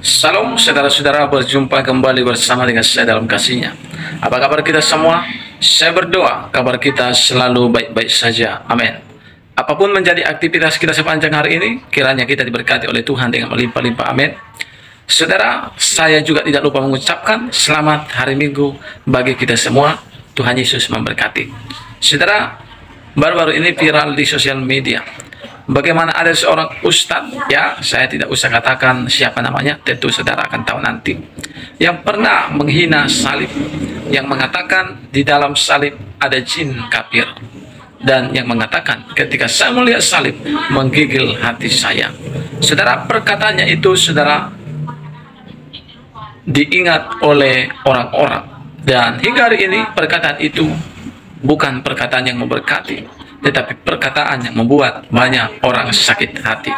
Salam saudara-saudara, berjumpa kembali bersama dengan saya dalam kasihnya. Apa kabar kita semua? Saya berdoa kabar kita selalu baik-baik saja. Amin. Apapun menjadi aktivitas kita sepanjang hari ini, kiranya kita diberkati oleh Tuhan dengan melimpah-limpah. Amin. Saudara, saya juga tidak lupa mengucapkan selamat hari Minggu bagi kita semua. Tuhan Yesus memberkati. Saudara, baru-baru ini viral di sosial media. Bagaimana ada seorang ustadz, ya saya tidak usah katakan siapa namanya, tentu saudara akan tahu nanti, yang pernah menghina salib, yang mengatakan di dalam salib ada jin kafir, dan yang mengatakan ketika saya melihat salib menggigil hati saya. Saudara, perkataannya itu saudara diingat oleh orang-orang, dan hingga hari ini perkataan itu bukan perkataan yang memberkati, tetapi perkataan yang membuat banyak orang sakit hati.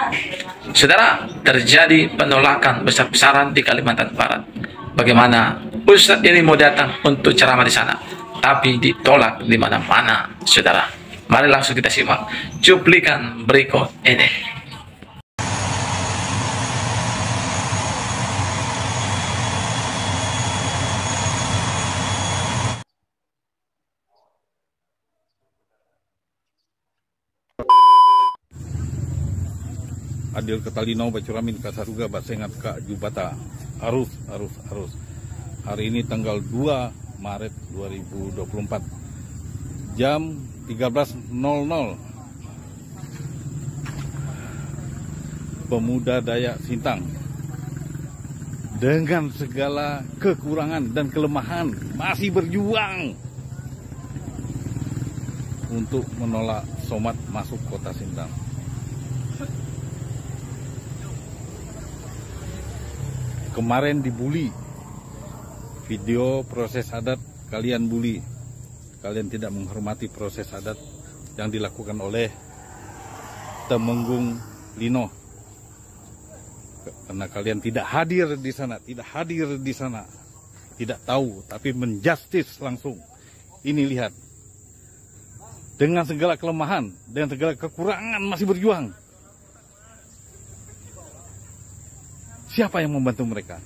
Saudara, terjadi penolakan besar-besaran di Kalimantan Barat. Bagaimana ustadz ini mau datang untuk ceramah di sana, tapi ditolak di mana-mana. Saudara, mari langsung kita simak cuplikan berikut ini. Adil Ketalino Bacuramin Kasaruga Basengat Kak Jubata arus. Hari ini tanggal 2 Maret 2024 jam 13.00. Pemuda Dayak Sintang dengan segala kekurangan dan kelemahan masih berjuang untuk menolak Somad masuk kota Sintang. Kemarin dibully, video proses adat kalian bully, kalian tidak menghormati proses adat yang dilakukan oleh Temenggung Lino, karena kalian tidak hadir di sana, tidak tahu, tapi menjustis langsung. Ini lihat, dengan segala kelemahan, dengan segala kekurangan masih berjuang. Siapa yang membantu mereka?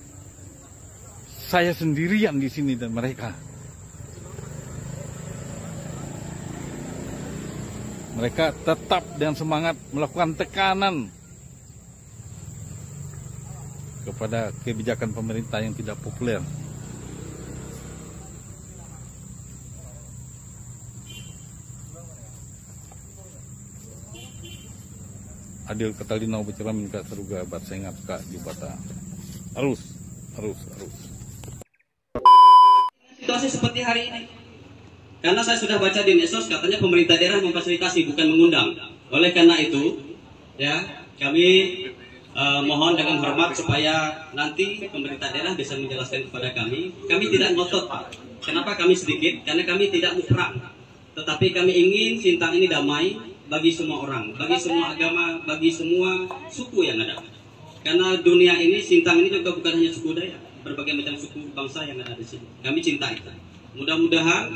Saya sendirian di sini dan mereka. Mereka tetap dengan semangat melakukan tekanan kepada kebijakan pemerintah yang tidak populer. Adil Ketalino Bacuramin Kak Saruga Basengat Kak Jubata arus. Situasi seperti hari ini, karena saya sudah baca di medsos katanya pemerintah daerah memfasilitasi bukan mengundang. Oleh karena itu, ya kami mohon dengan hormat supaya nanti pemerintah daerah bisa menjelaskan kepada kami. Kami tidak ngotot, Pak. Kenapa kami sedikit? Karena kami tidak mau perang, tetapi kami ingin Sintang ini damai bagi semua orang, bagi semua agama, bagi semua suku yang ada. Karena dunia ini, Sintang ini juga bukan hanya suku Dayak, berbagai macam suku bangsa yang ada di sini. Kami cinta itu. Mudah-mudahan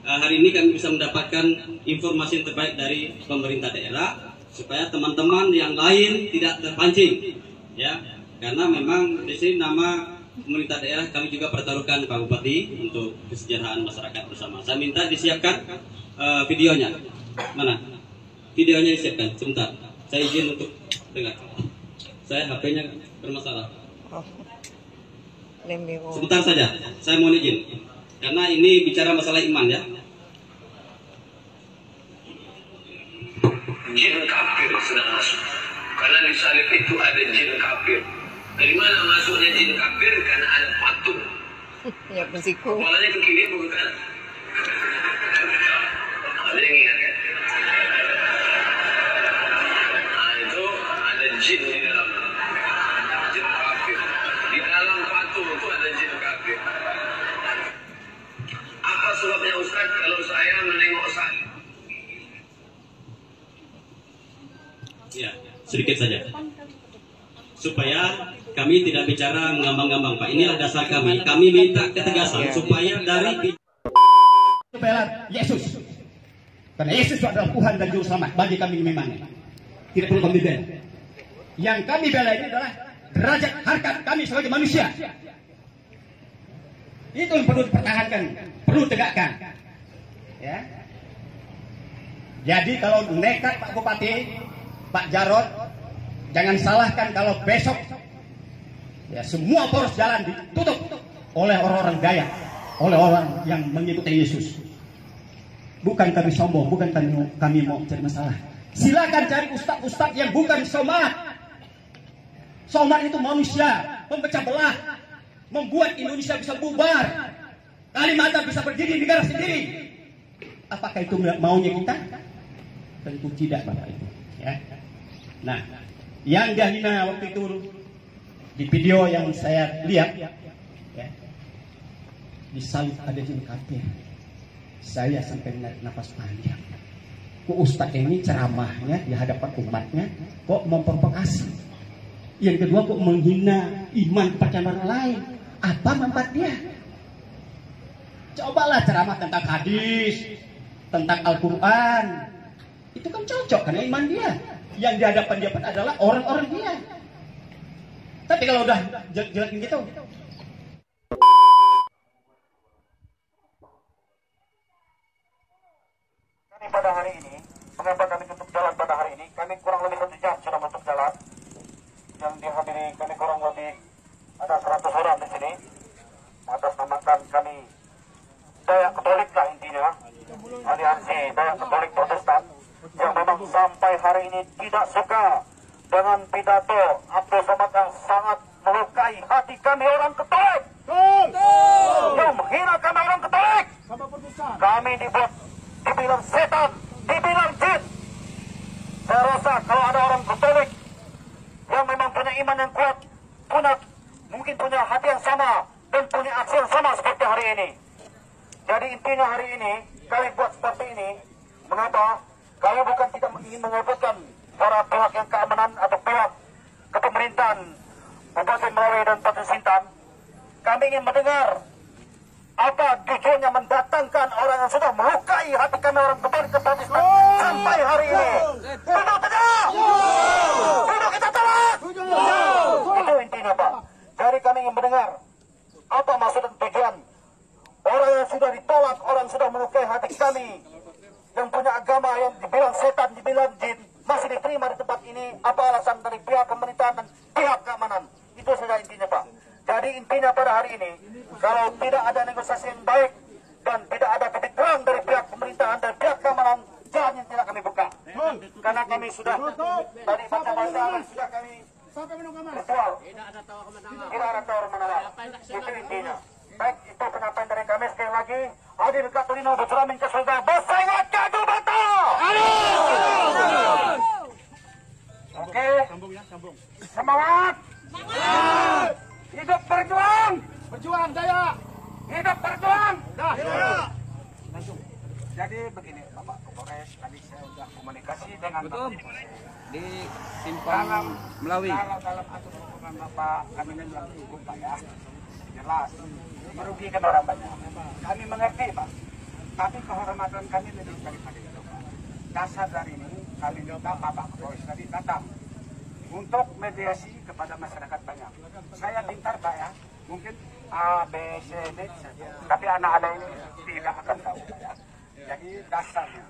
hari ini kami bisa mendapatkan informasi yang terbaik dari pemerintah daerah supaya teman-teman yang lain tidak terpancing, ya. Karena memang di sini nama pemerintah daerah kami juga pertaruhkan Pak Bupati untuk kesejahteraan masyarakat bersama. Saya minta disiapkan videonya. Mana? Videonya disiapkan, sebentar. Saya izin untuk dengar. Saya HP-nya bermasalah. Sebentar saja, saya mohon izin. Karena ini bicara masalah iman, ya. Jin kafir sedang masuk. Karena di salib itu ada jin kafir. Dari mana masuknya jin kafir? Karena ada patung. Ya, bersiko. Kepalanya ke kiri, bukan ke kanan. Ada yang ingat, kan? Jin di dalam jin kafir. Di dalam patung itu ada jin kafir. Apa sebabnya Ustaz kalau saya menengok salib? Ya, sedikit saja. Supaya kami tidak bicara mengambang-ngambang, Pak. Inilah dasar kami. Kami minta ketegasan supaya dari Yesus. Karena Yesus itu adalah Tuhan dan Juru Selamat bagi kami memang. Tidak perlu kami bela. Yang kami bela ini adalah derajat harkat kami sebagai manusia. Itu yang perlu dipertahankan, perlu tegakkan. Ya. Jadi kalau nekat Pak Bupati, Pak Jarod, jangan salahkan kalau besok ya semua poros jalan ditutup oleh orang-orang Dayak, oleh orang yang mengikuti Yesus. Bukan kami sombong, bukan kami mau cari masalah. Silakan cari ustaz-ustaz yang bukan somad. Somad itu manusia, memecah belah, membuat Indonesia bisa bubar, Kalimantan bisa berdiri negara sendiri. Apakah itu maunya kita? Tentu tidak, Bapak Ibu. Ya. Nah, yang dia hina waktu itu di video yang saya lihat, ya, di salib ada jin kafir. Saya sampai narik nafas panjang. Kok Ustaz ini ceramahnya di hadapan umatnya kok memprovokasi? Yang kedua kok menghina iman kepercayaan orang lain? Apa manfaat dia? Cobalah ceramah tentang hadis, tentang Al-Quran. Itu kan cocok karena iman dia. Yang di hadapan dia adalah orang-orang dia. Tapi kalau udah jelek-jelekin gitu, pada hari ini, mengapa kami tutup jalan pada hari ini? Kami kurang lebih 1 jam sudah menutup jalan. Yang dihadiri kami kurang lebih ada 100 orang di sini. Atas namakan kami Dayak Katolik lah intinya, aliansi Dayak Katolik Protestan, yang memang sampai hari ini tidak suka dengan pidato Abdul Somad yang sangat melukai hati kami orang Katolik. Yang menghina kami orang Katolik. Kami dibilang setan, dibilang jin. Saya rasa kalau ada orang Katolik yang memang punya iman yang kuat, mungkin punya hati yang sama dan punya aksi yang sama seperti hari ini. Jadi intinya hari ini kami buat seperti ini. Mengapa? Kami bukan tidak ingin menyebutkan para pihak yang keamanan atau pihak kepemerintahan Bupati Melawi dan Bupati Sintang. Kami ingin mendengar apa tujuannya mendatangkan orang yang sudah melukai hati kami orang Katolik Protestan sampai hari ini. Tunduk tegak! Tunduk kita tolak! Itu intinya, Pak. Jadi kami ingin mendengar apa maksud dan tujuan orang yang sudah ditolak, orang sudah melukai hati kami, yang punya agama yang dibilang setan, dibilang jin, masih diterima di tempat ini. Apa alasan dari pihak pemerintahan dan pihak keamanan? Itu saja intinya, Pak. Jadi intinya pada hari ini, kalau tidak ada negosiasi yang baik dan tidak ada titik terang dari pihak pemerintahan dan pihak keamanan, jalan yang tidak kami buka. Karena kami sudah tadi baca-baca sudah kami ritual. Tidak ada tawar menawar. Itu intinya. Baik, itu penyampaian dari kami. Sekali lagi, Adil Katulino bercermin ke surga. Bersaingat kadu bata! Oke. Semangat! Hidup berjuang! Berjuang, Daya! Hidup berjuang! Jadi begini, Bapak Kapolres, tadi saya sudah komunikasi dengan di Simpang Melawi. Kalau dalam aturan hukuman Bapak, kami bilang hukum, Pak, ya. Jelas, merugikan orang banyak. Kami mengerti, Pak. Tapi kehormatan kami lebih daripada itu, Pak. Dasar dari ini, kami minta Bapak Kapolres tadi datang untuk mediasi kepada masyarakat banyak. Saya pintar, Pak, ya. Mungkin A, B, C, D saja. Tapi anak-anak ini tidak akan tahu, Pak, ya. Jadi dasarnya,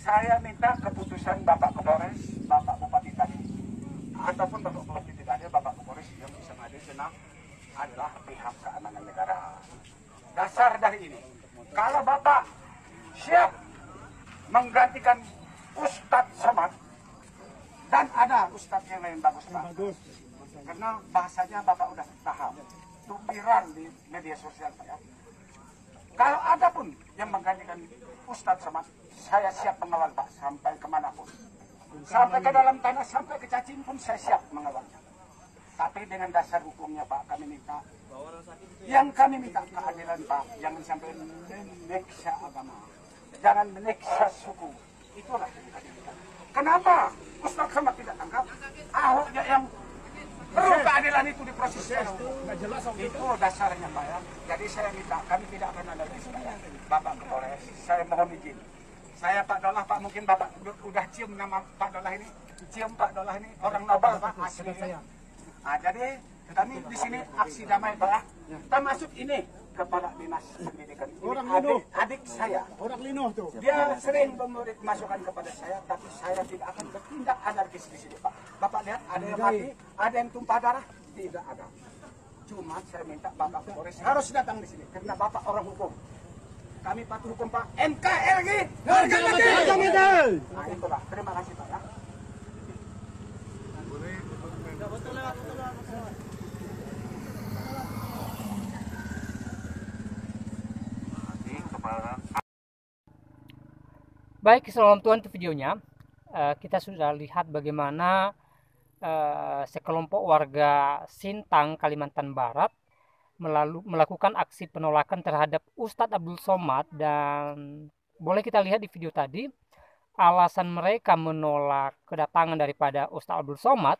saya minta keputusan Bapak Kapolres, Bapak Bupati tadi, ataupun Bapak Bupati tidak ada, Bapak Kapolres yang bisa hadir senang adalah pihak keamanan negara. Dasar dari ini, kalau Bapak siap menggantikan Ustadz Somad, dan ada Ustadz yang lain bagus, Pak. Karena bahasanya Bapak udah paham, itu viral di media sosial, Pak, ya. Kalau ada pun yang menggantikan Ustadz Somad, saya siap mengawal, Pak, sampai kemanapun. Sampai ke dalam tanah, sampai ke cacing pun saya siap mengawalnya. Tapi dengan dasar hukumnya, Pak, kami minta. Yang kami minta keadilan, Pak, jangan sampai meneksa agama. Jangan meneksa suku. Itulah yang kami minta. Kenapa Ustadz Somad tidak tangkap? Ahoknya yang perlu keadilan itu diproses. Itu dasarnya, Pak, ya. Jadi saya minta, kami tidak akan ada risiko, ya. Bapak Kapolres, saya mohon izin. Saya Pak Dolah, Pak, mungkin Bapak udah cium nama Pak Dolah ini. Cium Pak Dolah ini, orang Nobel, Pak, asli saya. Jadi kami di sini aksi damai Pak. Kita masuk ini kepada dinas pendidikan. Adik saya. Orang Lino tuh. Dia sering memberi masukan kepada saya, tapi saya tidak akan bertindak anarkis di sini Pak. Bapak lihat ada yang mati, ada yang tumpah darah, tidak ada. Cuma saya minta Bapak Polres harus datang di sini karena Bapak orang hukum. Kami patuh hukum Pak. NKRI harga mati. Nah itulah. Terima kasih Pak ya. Baik, selamat Tuhan itu videonya. Kita sudah lihat bagaimana sekelompok warga Sintang, Kalimantan Barat melakukan aksi penolakan terhadap Ustadz Abdul Somad. Dan boleh kita lihat di video tadi, alasan mereka menolak kedatangan daripada Ustadz Abdul Somad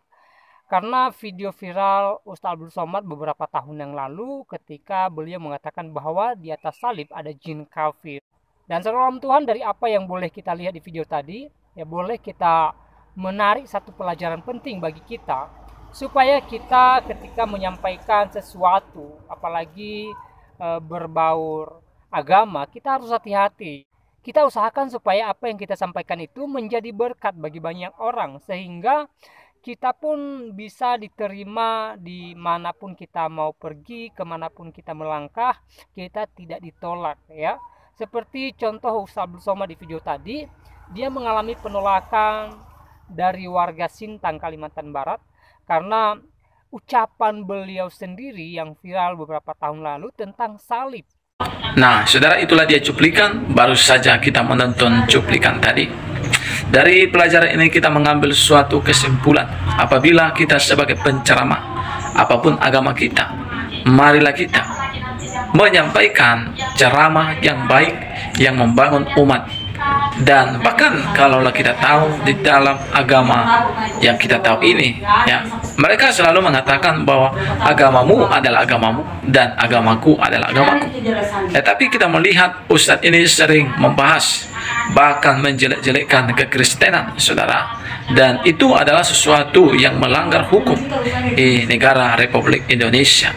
karena video viral Ustadz Abdul Somad beberapa tahun yang lalu ketika beliau mengatakan bahwa di atas salib ada jin kafir. Dan saudara Tuhan, dari apa yang boleh kita lihat di video tadi, ya boleh kita menarik satu pelajaran penting bagi kita, supaya kita ketika menyampaikan sesuatu, apalagi berbaur agama, kita harus hati-hati. Kita usahakan supaya apa yang kita sampaikan itu menjadi berkat bagi banyak orang, sehingga kita pun bisa diterima dimanapun kita mau pergi, kemanapun kita melangkah, kita tidak ditolak ya. Seperti contoh Ustadz Abdul Somad di video tadi, dia mengalami penolakan dari warga Sintang, Kalimantan Barat, karena ucapan beliau sendiri yang viral beberapa tahun lalu tentang salib. Nah, saudara, itulah dia cuplikan. Baru saja kita menonton cuplikan tadi. Dari pelajaran ini kita mengambil suatu kesimpulan. Apabila kita sebagai penceramah, apapun agama kita, marilah kita menyampaikan ceramah yang baik, yang membangun umat. Dan bahkan kalaulah kita tahu di dalam agama yang kita tahu ini, ya, mereka selalu mengatakan bahwa agamamu adalah agamamu dan agamaku adalah agamaku. Tetapi kita melihat Ustadz ini sering membahas, bahkan menjelek-jelekkan kekristenan, saudara. Dan itu adalah sesuatu yang melanggar hukum di negara Republik Indonesia.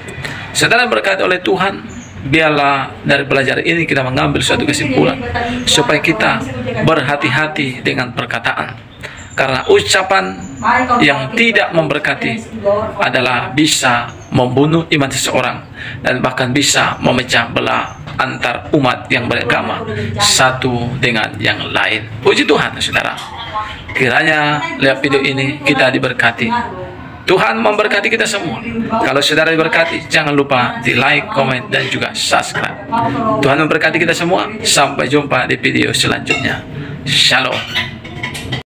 Saudara, berkati oleh Tuhan, biarlah dari pelajaran ini kita mengambil suatu kesimpulan supaya kita berhati-hati dengan perkataan, karena ucapan yang tidak memberkati adalah bisa membunuh iman seseorang dan bahkan bisa memecah belah antar umat yang beragama satu dengan yang lain. Puji Tuhan, saudara. Kiranya lihat video ini kita diberkati. Tuhan memberkati kita semua. Kalau saudara diberkati, jangan lupa di like, komen, dan juga subscribe. Tuhan memberkati kita semua. Sampai jumpa di video selanjutnya. Shalom.